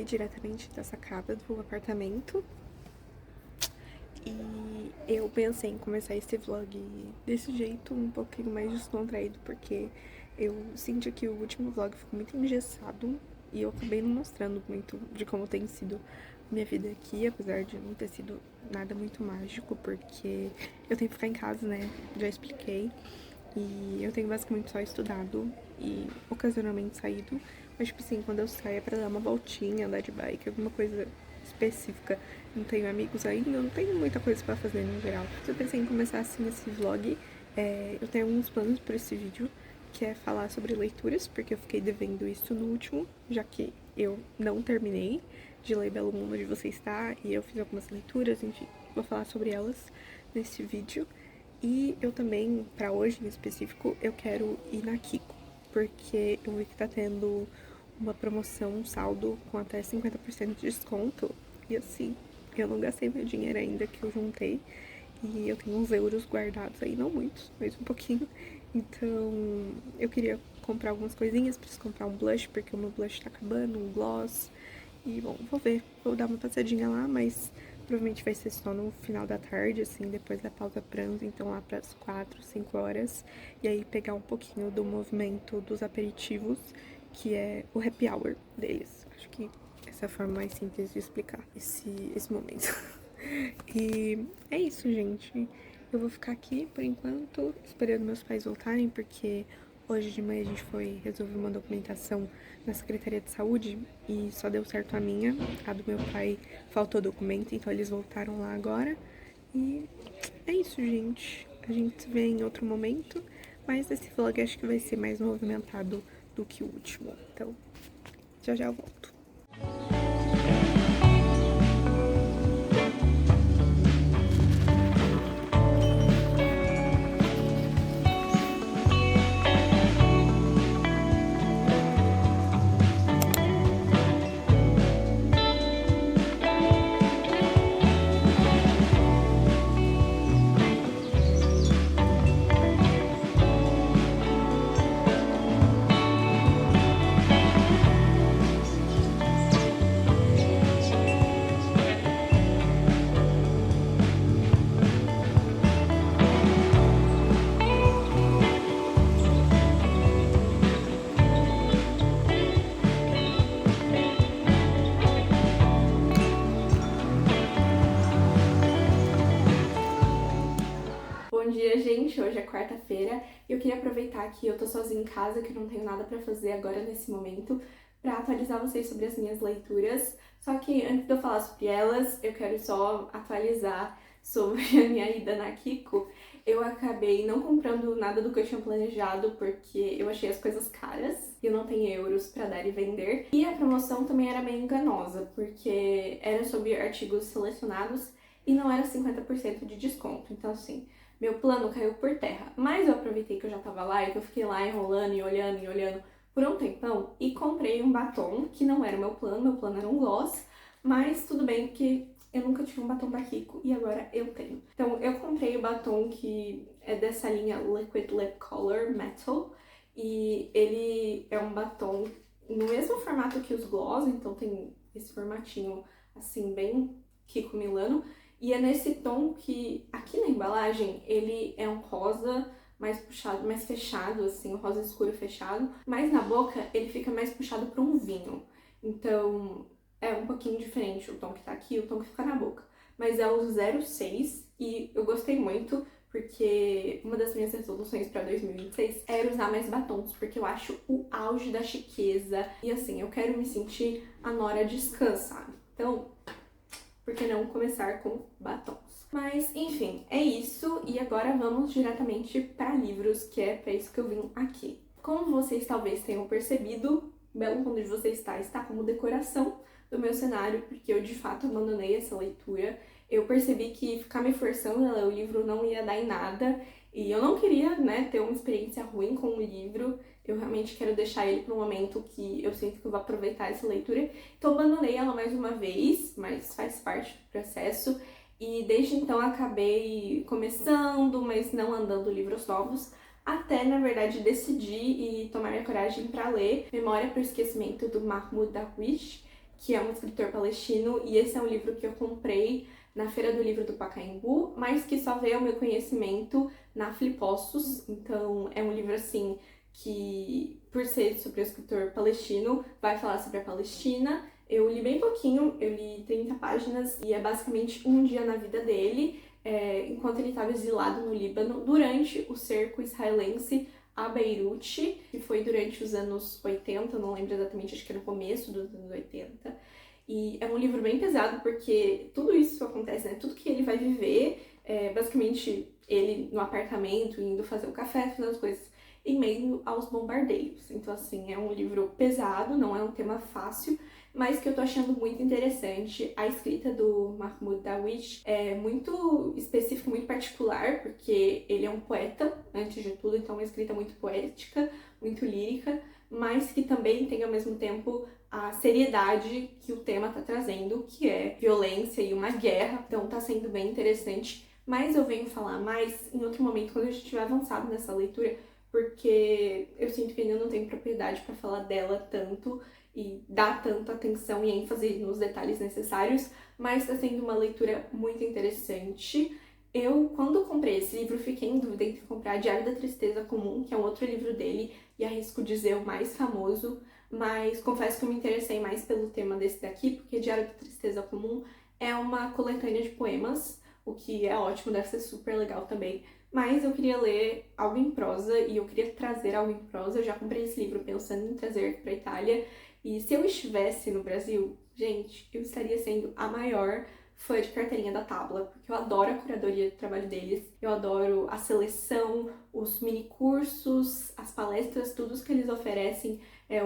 diretamente da sacada do apartamento. E eu pensei em começar esse vlog desse jeito, um pouquinho mais descontraído, porque eu senti que o último vlog ficou muito engessado e eu acabei não mostrando muito de como tem sido minha vida aqui, apesar de não ter sido nada muito mágico, porque eu tenho que ficar em casa, né? Já expliquei. E eu tenho basicamente só estudado e ocasionalmente saído. Mas, tipo assim, quando eu saio é pra dar uma voltinha, andar de bike, alguma coisa específica. Não tenho amigos ainda, não tenho muita coisa pra fazer no geral. Eu pensei em começar assim esse vlog. Eu tenho alguns planos pra esse vídeo, que é falar sobre leituras, porque eu fiquei devendo isso no último, já que eu não terminei de ler Belo Mundo Onde Você Está, e eu fiz algumas leituras, enfim, vou falar sobre elas nesse vídeo. E eu também, pra hoje em específico, eu quero ir na Kiko, porque eu vi que tá tendo uma promoção, um saldo com até 50% de desconto. E assim, eu não gastei meu dinheiro ainda que eu juntei. E eu tenho uns euros guardados aí, não muitos, mas um pouquinho. Então, eu queria comprar algumas coisinhas, preciso comprar um blush, porque o meu blush tá acabando, um gloss. E, bom, vou ver, vou dar uma passadinha lá, mas provavelmente vai ser só no final da tarde, assim, depois da pausa pranzo, então lá pras 4, 5 horas. E aí pegar um pouquinho do movimento dos aperitivos, que é o happy hour deles. Acho que essa é a forma mais simples de explicar esse momento. E é isso, gente. Eu vou ficar aqui por enquanto, esperando meus pais voltarem, porque hoje de manhã a gente foi resolver uma documentação na Secretaria de Saúde e só deu certo a minha. A do meu pai faltou documento, então eles voltaram lá agora. E é isso, gente. A gente se vê em outro momento, mas esse vlog acho que vai ser mais movimentado do que o último. Então, já já eu volto. Bom dia, gente! Hoje é quarta-feira e eu queria aproveitar que eu tô sozinha em casa, que eu não tenho nada pra fazer agora nesse momento, pra atualizar vocês sobre as minhas leituras. Só que antes de eu falar sobre elas, eu quero só atualizar sobre a minha ida na Kiko. Eu acabei não comprando nada do que eu tinha planejado, porque eu achei as coisas caras e eu não tenho euros pra dar e vender. E a promoção também era meio enganosa, porque era sobre artigos selecionados e não era 50% de desconto. Então, assim, meu plano caiu por terra. Mas eu aproveitei que eu já tava lá e que eu fiquei lá enrolando e olhando por um tempão e comprei um batom, que não era meu plano era um gloss, mas tudo bem que eu nunca tive um batom da Kiko e agora eu tenho. Então eu comprei o batom que é dessa linha Liquid Lip Color Metal e ele é um batom no mesmo formato que os gloss, então tem esse formatinho assim bem Kiko Milano. E é nesse tom que, aqui na embalagem, ele é um rosa mais puxado, mais fechado, assim, um rosa escuro fechado. Mas na boca, ele fica mais puxado para um vinho. Então, é um pouquinho diferente o tom que tá aqui e o tom que fica na boca. Mas é o 06 e eu gostei muito, porque uma das minhas resoluções para 2026 era usar mais batons, porque eu acho o auge da chiqueza. E assim, eu quero me sentir a Nora Descansa, sabe? Então, por que não começar com batons? Mas, enfim, é isso. E agora vamos diretamente para livros, que é para isso que eu vim aqui. Como vocês talvez tenham percebido, Belo Mundo Onde Você está como decoração do meu cenário, porque eu de fato abandonei essa leitura. Eu percebi que ficar me forçando a ler o livro não ia dar em nada, e eu não queria, né, ter uma experiência ruim com o livro. Eu realmente quero deixar ele para um momento que eu sinto que eu vou aproveitar essa leitura. Então abandonei ela mais uma vez, mas faz parte do processo. E desde então acabei começando, mas não andando livros novos, até na verdade decidir e tomar minha coragem para ler Memória para o Esquecimento do Mahmoud Darwish, que é um escritor palestino, e esse é um livro que eu comprei na Feira do Livro do Pacaembu, mas que só veio ao meu conhecimento na Flipostos. Então é um livro assim que, por ser sobre o escritor palestino, vai falar sobre a Palestina. Eu li bem pouquinho, eu li 30 páginas e é basicamente um dia na vida dele, enquanto ele estava exilado no Líbano durante o cerco israelense a Beirute, que foi durante os anos 80, não lembro exatamente, acho que era no começo dos anos 80. E é um livro bem pesado porque tudo isso acontece, né? Tudo que ele vai viver, basicamente ele no apartamento, indo fazer o café, fazendo as coisas, em meio aos bombardeios. Então, assim, é um livro pesado, não é um tema fácil, mas que eu tô achando muito interessante. A escrita do Mahmoud Darwish é muito específica, muito particular, porque ele é um poeta, antes de tudo, então é uma escrita muito poética, muito lírica, mas que também tem ao mesmo tempo a seriedade que o tema tá trazendo, que é violência e uma guerra. Então tá sendo bem interessante, mas eu venho falar mais em outro momento, quando a gente tiver avançado nessa leitura, porque eu sinto que ainda não tenho propriedade para falar dela tanto e dar tanta atenção e ênfase nos detalhes necessários, mas está sendo uma leitura muito interessante. Eu, quando comprei esse livro, fiquei em dúvida entre comprar Diário da Tristeza Comum, que é um outro livro dele, e arrisco dizer o mais famoso, mas confesso que eu me interessei mais pelo tema desse daqui, porque Diário da Tristeza Comum é uma coletânea de poemas, o que é ótimo, deve ser super legal também. Mas eu queria ler algo em prosa e eu queria trazer algo em prosa. Eu já comprei esse livro pensando em trazer para a Itália. E se eu estivesse no Brasil, gente, eu estaria sendo a maior fã de Carteirinha da Tábua, porque eu adoro a curadoria do trabalho deles, eu adoro a seleção, os mini cursos, as palestras, tudo que eles oferecem.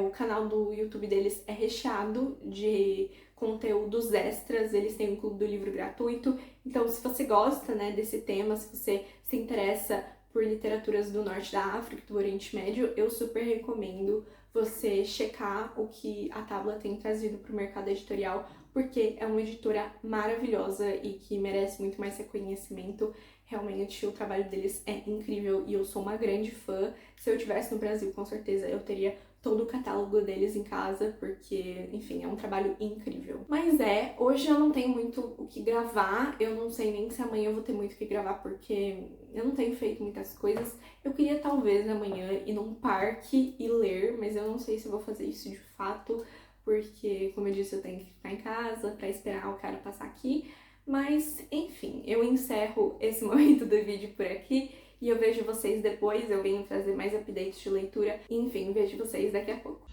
O canal do YouTube deles é recheado de conteúdos extras, eles têm um clube do livro gratuito. Então, se você gosta, né, desse tema, se você se interessa por literaturas do norte da África, do Oriente Médio, eu super recomendo você checar o que a Tábua tem trazido para o mercado editorial, porque é uma editora maravilhosa e que merece muito mais reconhecimento. Realmente o trabalho deles é incrível e eu sou uma grande fã. Se eu estivesse no Brasil, com certeza eu teria todo o catálogo deles em casa, porque, enfim, é um trabalho incrível. Mas hoje eu não tenho muito o que gravar, eu não sei nem se amanhã eu vou ter muito o que gravar, porque eu não tenho feito muitas coisas. Eu queria talvez amanhã ir num parque e ler, mas eu não sei se eu vou fazer isso de fato, porque, como eu disse, eu tenho que ficar em casa pra esperar o cara passar aqui. Mas, enfim, eu encerro esse momento do vídeo por aqui e eu vejo vocês depois. Eu venho trazer mais updates de leitura. Enfim, vejo vocês daqui a pouco.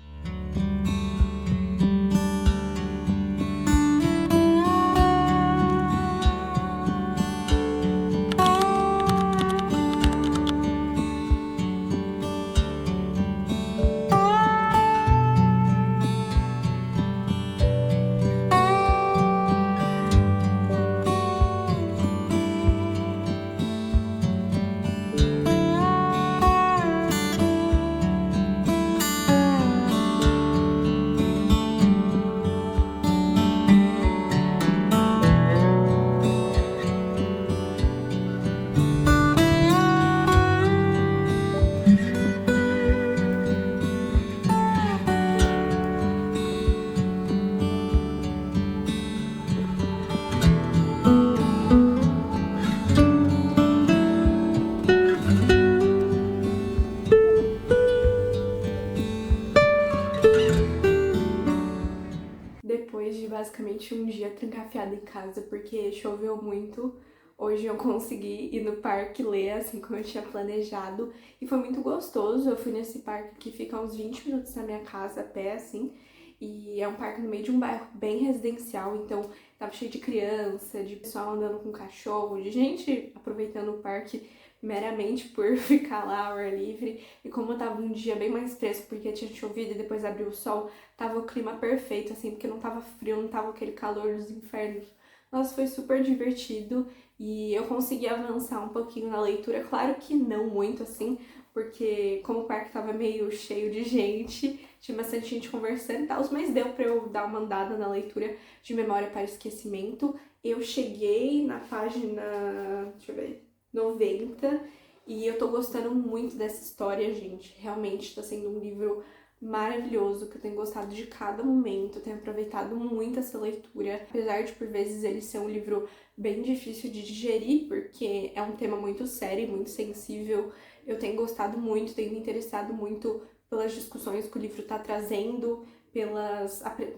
Depois de basicamente um dia trancafiada em casa porque choveu muito, hoje eu consegui ir no parque ler assim como eu tinha planejado e foi muito gostoso. Eu fui nesse parque que fica a uns 20 minutos da minha casa a pé, assim, e é um parque no meio de um bairro bem residencial, então tava cheio de criança, de pessoal andando com cachorro, de gente aproveitando o parque meramente por ficar lá ao ar livre. E como tava um dia bem mais fresco porque tinha chovido e depois abriu o sol, tava o clima perfeito, assim, porque não tava frio, não tava aquele calor dos infernos. Nossa, foi super divertido e eu consegui avançar um pouquinho na leitura. Claro que não muito, assim, porque como o parque tava meio cheio de gente, tinha bastante gente conversando e tal, mas deu pra eu dar uma andada na leitura de Memória para Esquecimento. Eu cheguei na página, deixa eu ver, 90, e eu tô gostando muito dessa história, gente. Realmente tá sendo um livro maravilhoso, que eu tenho gostado de cada momento, eu tenho aproveitado muito essa leitura, apesar de por vezes ele ser um livro bem difícil de digerir, porque é um tema muito sério, muito sensível. Eu tenho gostado muito, tenho me interessado muito pelas discussões que o livro está trazendo,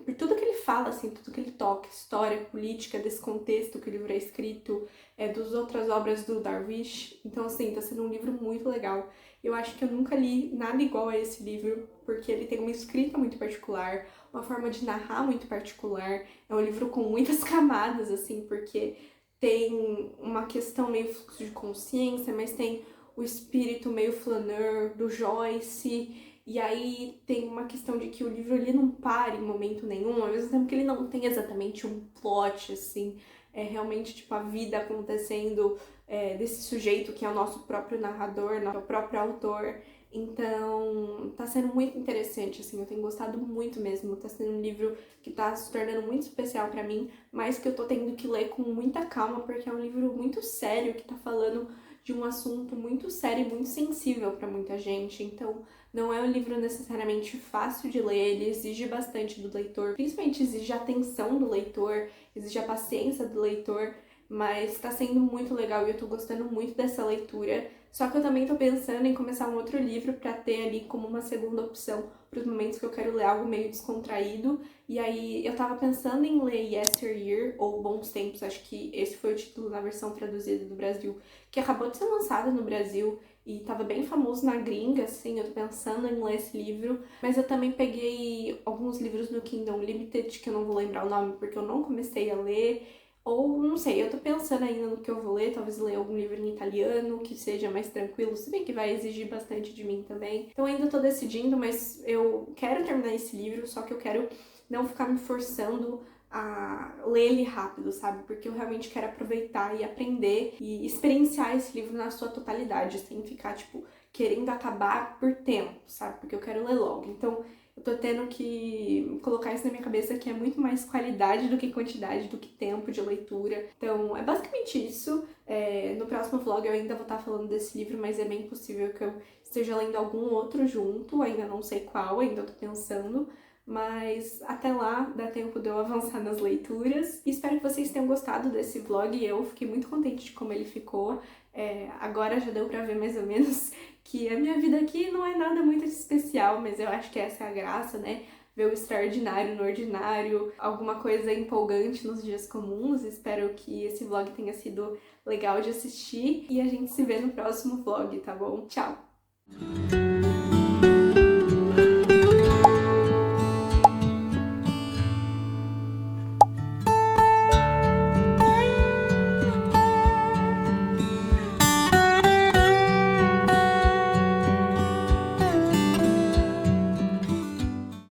por tudo que ele fala, assim, tudo que ele toca, história, política, desse contexto que o livro é escrito, das outras obras do Darwish. Então, assim, tá sendo um livro muito legal. Eu acho que eu nunca li nada igual a esse livro, porque ele tem uma escrita muito particular, uma forma de narrar muito particular. É um livro com muitas camadas, assim, porque tem uma questão meio fluxo de consciência, mas tem o espírito meio flaneur do Joyce, e aí tem uma questão de que o livro ele não para em momento nenhum, ao mesmo tempo que ele não tem exatamente um plot, assim, é realmente tipo a vida acontecendo desse sujeito que é o nosso próprio narrador, nosso próprio autor. Então, tá sendo muito interessante, assim, eu tenho gostado muito mesmo, tá sendo um livro que tá se tornando muito especial pra mim, mas que eu tô tendo que ler com muita calma, porque é um livro muito sério, que tá falando de um assunto muito sério e muito sensível pra muita gente, então não é um livro necessariamente fácil de ler, ele exige bastante do leitor, principalmente exige a atenção do leitor, exige a paciência do leitor, mas tá sendo muito legal e eu tô gostando muito dessa leitura. Só que eu também tô pensando em começar um outro livro pra ter ali como uma segunda opção para os momentos que eu quero ler algo meio descontraído. E aí eu tava pensando em ler Yesteryear ou Bons Tempos, acho que esse foi o título na versão traduzida do Brasil, que acabou de ser lançado no Brasil e tava bem famoso na gringa, assim, eu tô pensando em ler esse livro. Mas eu também peguei alguns livros do Kindle Unlimited, que eu não vou lembrar o nome porque eu não comecei a ler. Ou, não sei, eu tô pensando ainda no que eu vou ler, talvez ler algum livro em italiano, que seja mais tranquilo, se bem que vai exigir bastante de mim também. Então ainda tô decidindo, mas eu quero terminar esse livro, só que eu quero não ficar me forçando a ler ele rápido, sabe? Porque eu realmente quero aproveitar e aprender e experienciar esse livro na sua totalidade, sem ficar, tipo, querendo acabar por tempo, sabe? Porque eu quero ler logo. Então, eu tô tendo que colocar isso na minha cabeça que é muito mais qualidade do que quantidade, do que tempo de leitura. Então, é basicamente isso. No próximo vlog eu ainda vou estar falando desse livro, mas é bem possível que eu esteja lendo algum outro junto, ainda não sei qual, ainda tô pensando. Mas até lá dá tempo de eu avançar nas leituras. E espero que vocês tenham gostado desse vlog. Eu fiquei muito contente de como ele ficou. Agora já deu pra ver mais ou menos que a minha vida aqui não é nada muito especial, mas eu acho que essa é a graça, né? Ver o extraordinário no ordinário, alguma coisa empolgante nos dias comuns. Espero que esse vlog tenha sido legal de assistir e a gente se vê no próximo vlog, tá bom? Tchau!